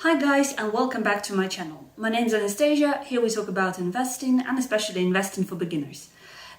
Hi guys, and welcome back to my channel. My name is Anastasia. Here we talk about investing and especially investing for beginners.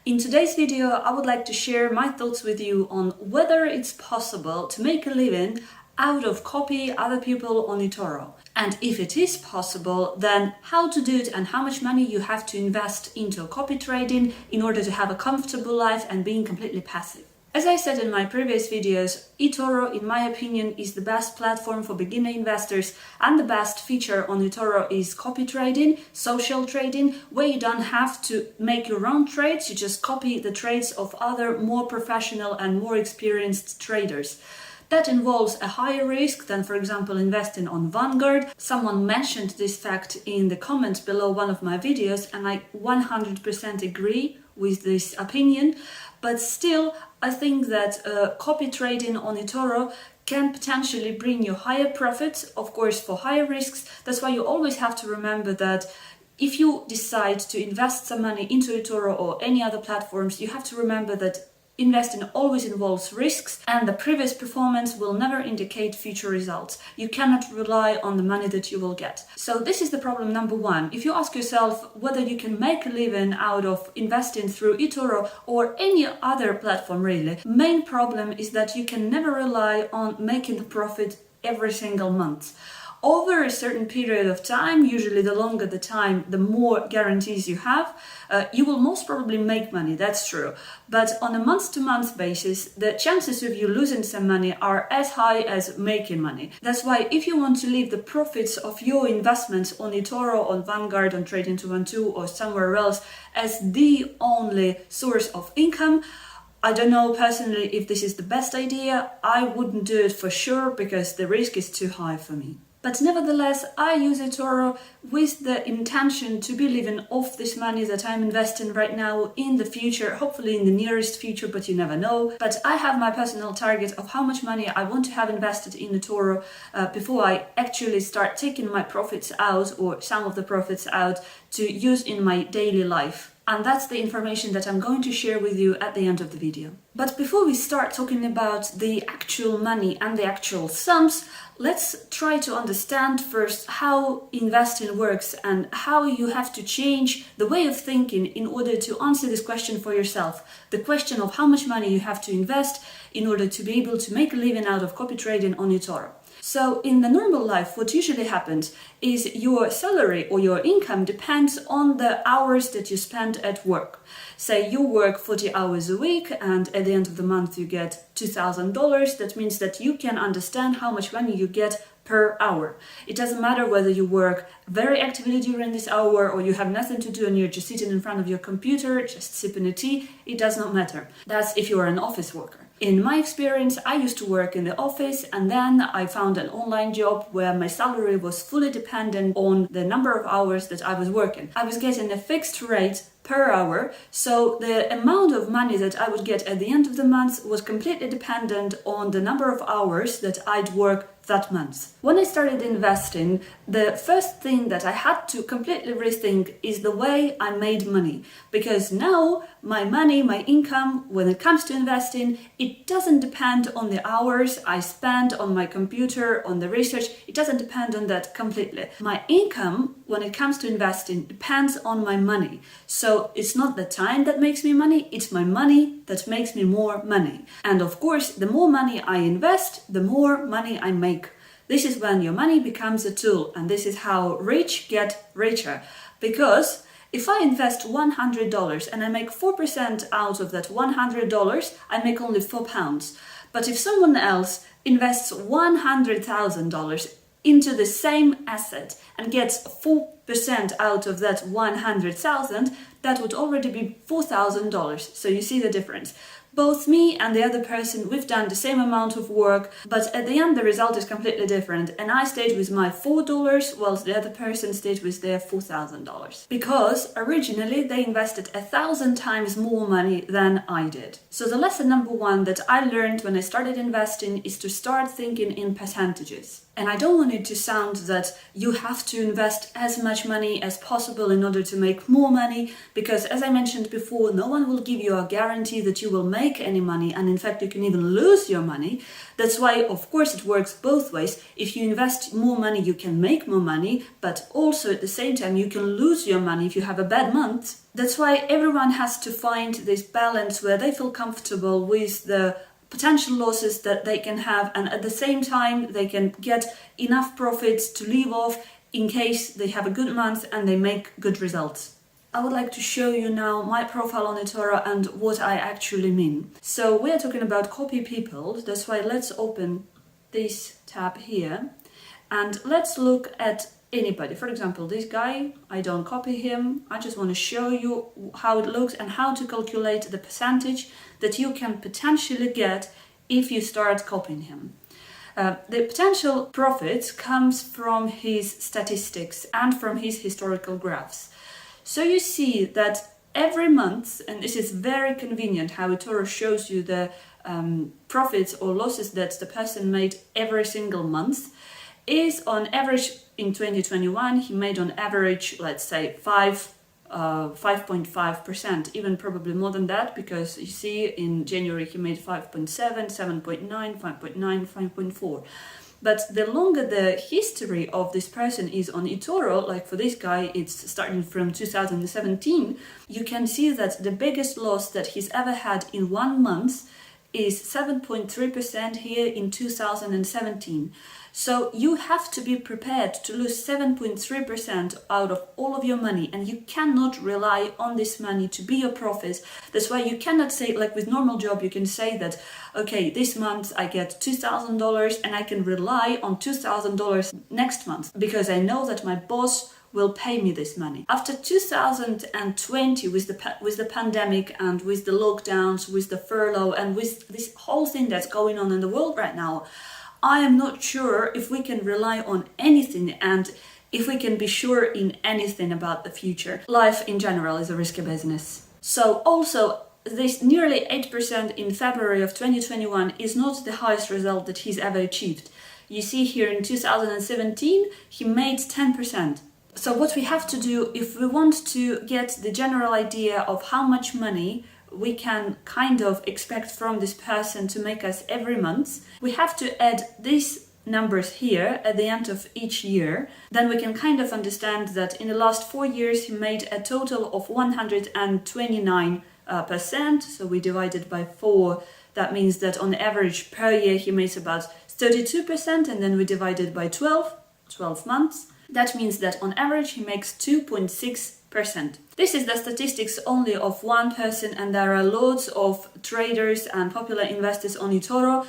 In today's video, I would like to share my thoughts with you on whether it's possible to make a living out of copy other people on eToro. And if it is possible, then how to do it and how much money you have to invest into copy trading in order to have a comfortable life and being completely passive. As I said in my previous videos, eToro, in my opinion, is the best platform for beginner investors, and the best feature on eToro is copy trading, social trading, where you don't have to make your own trades, you just copy the trades of other more professional and more experienced traders. That involves a higher risk than, for example, investing on Vanguard. Someone mentioned this fact in the comments below one of my videos, and I 100% agree with this opinion. But still, I think that copy trading on eToro can potentially bring you higher profits, of course, for higher risks. That's why you always have to remember that if you decide to invest some money into eToro or any other platforms, you have to remember that investing always involves risks, and the previous performance will never indicate future results. You cannot rely on the money that you will get. So this is the problem number one. If you ask yourself whether you can make a living out of investing through eToro or any other platform really, main problem is that you can never rely on making the profit every single month. Over a certain period of time, usually the longer the time, the more guarantees you have, you will most probably make money, that's true. But on a month-to-month basis, the chances of you losing some money are as high as making money. That's why if you want to leave the profits of your investments on eToro, on Vanguard, on Trading 212 or somewhere else as the only source of income, I don't know personally if this is the best idea. I wouldn't do it for sure because the risk is too high for me. But nevertheless, I use eToro with the intention to be living off this money that I'm investing right now in the future, hopefully in the nearest future, but you never know. But I have my personal target of how much money I want to have invested in eToro before I actually start taking my profits out, or some of the profits out, to use in my daily life. And that's the information that I'm going to share with you at the end of the video. But before we start talking about the actual money and the actual sums, let's try to understand first how investing works and how you have to change the way of thinking in order to answer this question for yourself. The question of how much money you have to invest in order to be able to make a living out of copy trading on eToro. So in the normal life, what usually happens is your salary or your income depends on the hours that you spend at work. Say you work 40 hours a week and at the end of the month you get $2,000. That means that you can understand how much money you get per hour. It doesn't matter whether you work very actively during this hour or you have nothing to do and you're just sitting in front of your computer, just sipping a tea. It does not matter. That's if you're an office worker. In my experience, I used to work in the office and then I found an online job where my salary was fully dependent on the number of hours that I was working. I was getting a fixed rate per hour, so the amount of money that I would get at the end of the month was completely dependent on the number of hours that I'd work that month. When I started investing, the first thing that I had to completely rethink is the way I made money, because now my money, my income, when it comes to investing, it doesn't depend on the hours I spend on my computer, on the research. It doesn't depend on that completely. My income, when it comes to investing, depends on my money. So it's not the time that makes me money, it's my money that makes me more money. And of course, the more money I invest, the more money I make. This is when your money becomes a tool, and this is how rich get richer. Because if I invest $100 and I make 4% out of that $100, I make only £4. But if someone else invests $100,000 into the same asset and gets 4% out of that 100,000, that would already be $4,000. So you see the difference. Both me and the other person, we've done the same amount of work, but at the end the result is completely different. And I stayed with my $4 whilst the other person stayed with their $4,000. Because originally they invested 1,000 times more money than I did. So the lesson number one that I learned when I started investing is to start thinking in percentages. And I don't want it to sound that you have to invest as much money as possible in order to make more money, because as I mentioned before, no one will give you a guarantee that you will make any money, and in fact you can even lose your money. That's why, of course, it works both ways. If you invest more money, you can make more money, but also at the same time you can lose your money if you have a bad month. That's why everyone has to find this balance where they feel comfortable with the potential losses that they can have, and at the same time they can get enough profits to live off in case they have a good month and they make good results. I would like to show you now my profile on eToro and what I actually mean. So we are talking about copy people, that's why let's open this tab here and let's look at anybody. For example, this guy, I don't copy him. I just want to show you how it looks and how to calculate the percentage that you can potentially get if you start copying him. The potential profit comes from his statistics and from his historical graphs. So you see that every month, and this is very convenient how eToro shows you the profits or losses that the person made every single month, is on average in 2021 he made on average, let's say 5.5%, even probably more than that, because you see in January he made 5.7, 7.9, 5.9, 5.4. But the longer the history of this person is on eToro, like for this guy it's starting from 2017, you can see that the biggest loss that he's ever had in 1 month is 7.3% here in 2017. So you have to be prepared to lose 7.3% out of all of your money, and you cannot rely on this money to be your profits. That's why you cannot say, like with normal job, you can say that, okay, this month I get $2,000 and I can rely on $2,000 next month because I know that my boss will pay me this money. After 2020, with the pandemic and with the lockdowns, with the furlough and with this whole thing that's going on in the world right now, I am not sure if we can rely on anything and if we can be sure in anything about the future. Life in general is a risky business. So also, this nearly 8% in February of 2021 is not the highest result that he's ever achieved. You see here in 2017, he made 10%. So what we have to do if we want to get the general idea of how much money we can kind of expect from this person to make us every month, we have to add these numbers here at the end of each year. Then we can kind of understand that in the last 4 years he made a total of 129%. So we divided by 4. That means that on average per year he makes about 32%, and then we divided by 12 months. That means that on average he makes 2.6%. This is the statistics only of one person, and there are loads of traders and popular investors on eToro.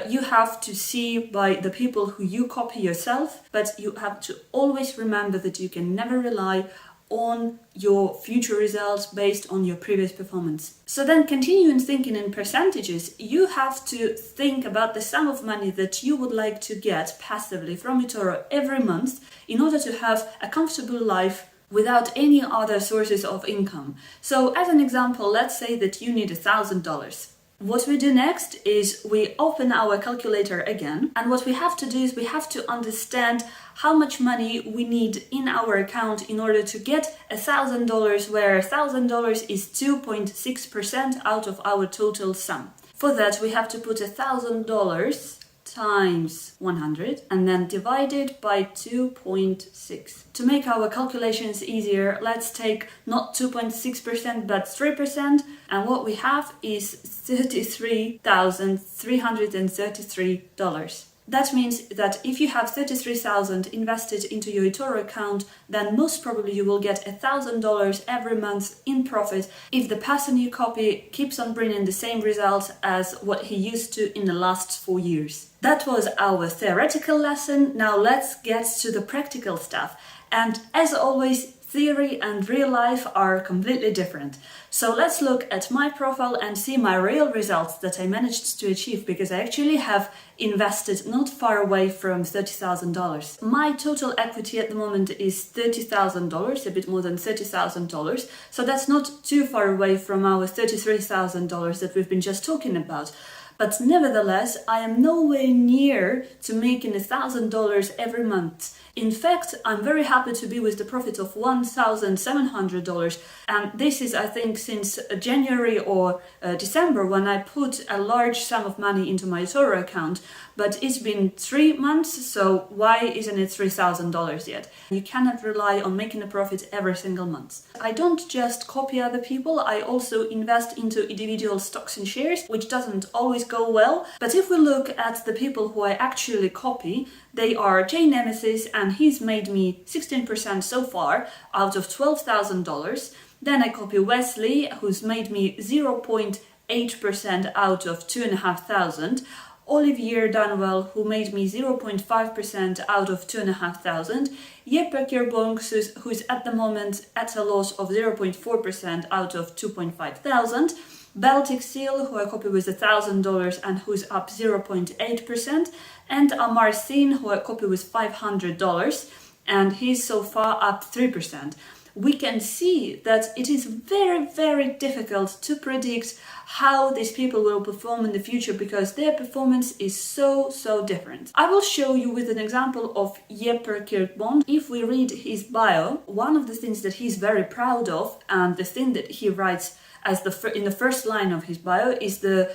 You have to see by the people who you copy yourself, but you have to always remember that you can never rely on your future results based on your previous performance. So then, continuing thinking in percentages, you have to think about the sum of money that you would like to get passively from eToro every month in order to have a comfortable life without any other sources of income. So as an example, let's say that you need $1,000. What we do next is we open our calculator again, and what we have to do is we have to understand how much money we need in our account in order to get $1,000, where $1,000 is 2.6% out of our total sum. For that, we have to put $1,000 times 100 and then divided by 2.6. To make our calculations easier, let's take not 2.6% but 3%, and what we have is $33,333. That means that if you have $33,000 invested into your eToro account, then most probably you will get $1,000 every month in profit if the person you copy keeps on bringing the same results as what he used to in the last 4 years. That was our theoretical lesson. Now let's get to the practical stuff. And as always, theory and real life are completely different. So let's look at my profile and see my real results that I managed to achieve, because I actually have invested not far away from $30,000. My total equity at the moment is $30,000, a bit more than $30,000. So that's not too far away from our $33,000 that we've been just talking about. But nevertheless, I am nowhere near to making $1,000 every month. In fact, I'm very happy to be with the profit of $1,700, and this is, I think, since January or December when I put a large sum of money into my etoro account, but it's been 3 months, so why isn't it $3,000 yet? You cannot rely on making a profit every single month. I don't just copy other people, I also invest into individual stocks and shares, which doesn't always go well, but if we look at the people who I actually copy, they are Jay Nemesis, and he's made me 16% so far out of $12,000. Then I copy Wesley, who's made me 0.8% out of $2,500. Olivier Danwell, who made me 0.5% out of $2,500. Jeppe Kjærbonk, who's at the moment at a loss of 0.4% out of $2,500. Baltic Seal, who I copy with $1,000 and who's up 0.8%, and Amar Singh, who I copy with $500, and he's so far up 3%. We can see that it is very, very difficult to predict how these people will perform in the future because their performance is so different. I will show you with an example of Jeppe Kjærbonk. If we read his bio, one of the things that he's very proud of, and the thing that he writes as in the first line of his bio, is the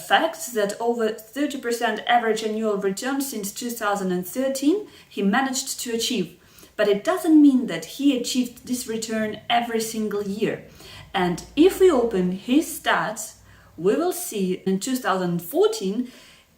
fact that over 30% average annual return since 2013 he managed to achieve. But it doesn't mean that he achieved this return every single year. And if we open his stats, we will see in 2014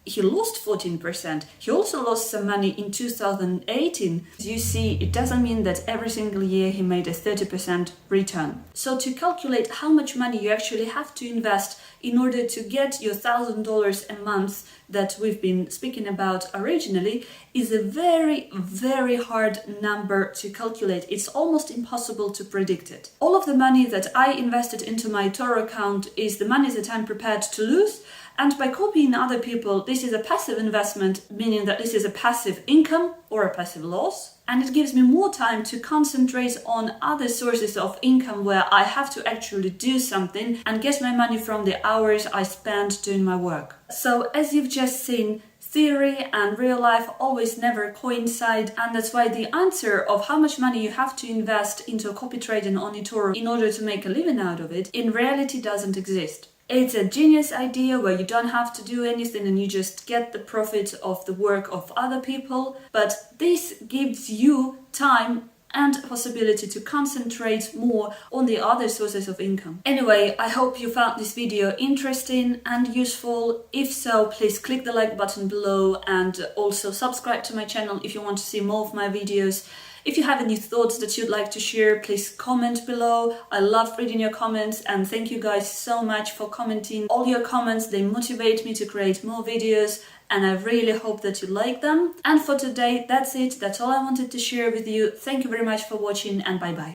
he lost 14%. He also lost some money in 2018. As you see, it doesn't mean that every single year he made a 30% return. So to calculate how much money you actually have to invest in order to get your $1,000 a month that we've been speaking about originally is a very, very hard number to calculate. It's almost impossible to predict it. All of the money that I invested into my etoro account is the money that I'm prepared to lose. And by copying other people, this is a passive investment, meaning that this is a passive income or a passive loss. And it gives me more time to concentrate on other sources of income where I have to actually do something and get my money from the hours I spend doing my work. So as you've just seen, theory and real life always never coincide, and that's why the answer of how much money you have to invest into copy trading on eToro in order to make a living out of it in reality doesn't exist. It's a genius idea where you don't have to do anything and you just get the profit of the work of other people, but this gives you time and possibility to concentrate more on the other sources of income. Anyway, I hope you found this video interesting and useful. If so, please click the like button below and also subscribe to my channel if you want to see more of my videos. If you have any thoughts that you'd like to share, please comment below. I love reading your comments, and thank you guys so much for commenting. All your comments, they motivate me to create more videos, and I really hope that you like them. And for today, that's it. That's all I wanted to share with you. Thank you very much for watching, and bye bye.